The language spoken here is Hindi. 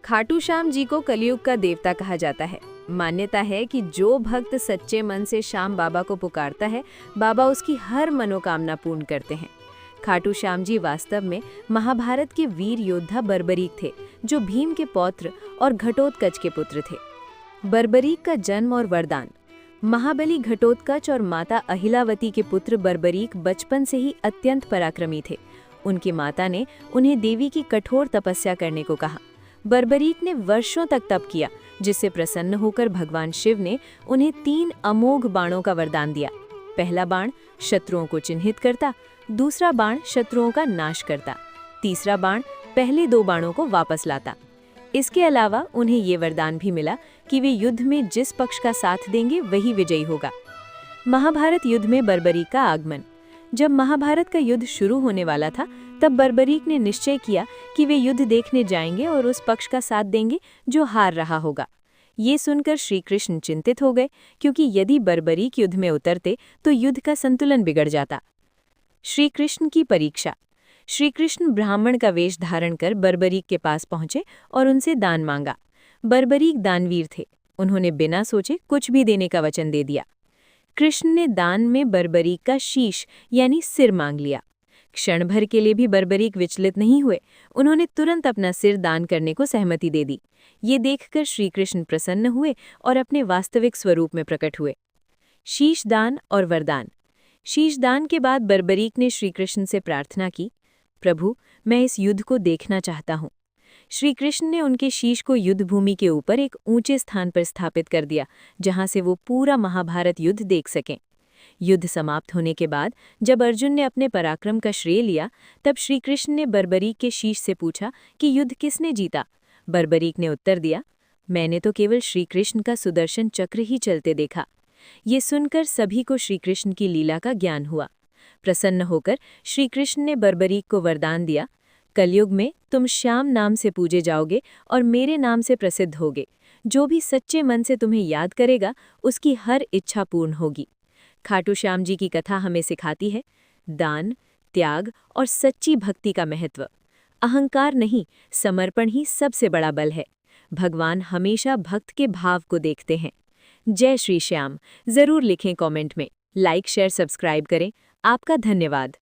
खाटू श्याम जी को कलयुग का देवता कहा जाता है। मान्यता है कि जो भक्त सच्चे मन से श्याम बाबा को पुकारता है, बाबा उसकी हर मनोकामना पूर्ण करते हैं। खाटू श्याम जी वास्तव में महाभारत के वीर योद्धा बर्बरीक थे, जो भीम के पौत्र और घटोत्कच के पुत्र थे। बर्बरीक का जन्म और वरदान। महाबली घटोत्कच और माता अहिलावती के पुत्र बर्बरीक बचपन से ही अत्यंत पराक्रमी थे। उनकी माता ने उन्हें देवी की कठोर तपस्या करने को कहा। बर्बरीक ने वर्षों तक तप किया, जिससे प्रसन्न होकर भगवान शिव ने उन्हें 3 अमोघ बाणों का वरदान दिया। पहला बाण शत्रुओं को चिन्हित करता, दूसरा बाण शत्रुओं का नाश करता, तीसरा बाण पहले 2 बाणों को वापस लाता। इसके अलावा उन्हें ये वरदान भी मिला कि वे युद्ध में जिस पक्ष का साथ देंगे वही विजयी होगा। महाभारत युद्ध में बर्बरीक का आगमन। जब महाभारत का युद्ध शुरू होने वाला था, तब बर्बरीक ने निश्चय किया कि वे युद्ध देखने जाएंगे और उस पक्ष का साथ देंगे जो हार रहा होगा। ये सुनकर श्री कृष्ण चिंतित हो गए, क्योंकि यदि बर्बरीक युद्ध में उतरते तो युद्ध का संतुलन बिगड़ जाता। श्री कृष्ण की परीक्षा। श्री कृष्ण ब्राह्मण का वेश धारण कर बर्बरीक के पास पहुंचे और उनसे दान मांगा। बर्बरीक दानवीर थे, उन्होंने बिना सोचे कुछ भी देने का वचन दे दिया। कृष्ण ने दान में बर्बरीक का शीश यानी सिर मांग लिया। क्षण भर के लिए भी बर्बरीक विचलित नहीं हुए, उन्होंने तुरंत अपना सिर दान करने को सहमति दे दी। ये देखकर श्री कृष्ण प्रसन्न हुए और अपने वास्तविक स्वरूप में प्रकट हुए। शीश दान और वरदान। शीश दान के बाद बर्बरीक ने श्री कृष्ण से प्रार्थना की, प्रभु, मैं इस युद्ध को देखना चाहता हूँ। श्री कृष्ण ने उनके शीश को युद्ध भूमि के ऊपर एक ऊंचे स्थान पर स्थापित कर दिया, जहां से वो पूरा महाभारत युद्ध देख सकें। युद्ध समाप्त होने के बाद जब अर्जुन ने अपने पराक्रम का श्रेय लिया, तब श्री कृष्ण ने बर्बरीक के शीश से पूछा कि युद्ध किसने जीता। बर्बरीक ने उत्तर दिया, मैंने तो केवल श्री कृष्ण का सुदर्शन चक्र ही चलते देखा। ये सुनकर सभी को श्री कृष्ण की लीला का ज्ञान हुआ। प्रसन्न होकर श्री कृष्ण ने बर्बरीक को वरदान दिया, कलयुग में तुम श्याम नाम से पूजे जाओगे और मेरे नाम से प्रसिद्ध होगे। जो भी सच्चे मन से तुम्हें याद करेगा, उसकी हर इच्छा पूर्ण होगी। खाटू श्याम जी की कथा हमें सिखाती है दान, त्याग और सच्ची भक्ति का महत्व। अहंकार नहीं, समर्पण ही सबसे बड़ा बल है। भगवान हमेशा भक्त के भाव को देखते हैं। जय श्री श्याम। जरूर लिखें कमेंट में। लाइक, शेयर, सब्सक्राइब करें। आपका धन्यवाद।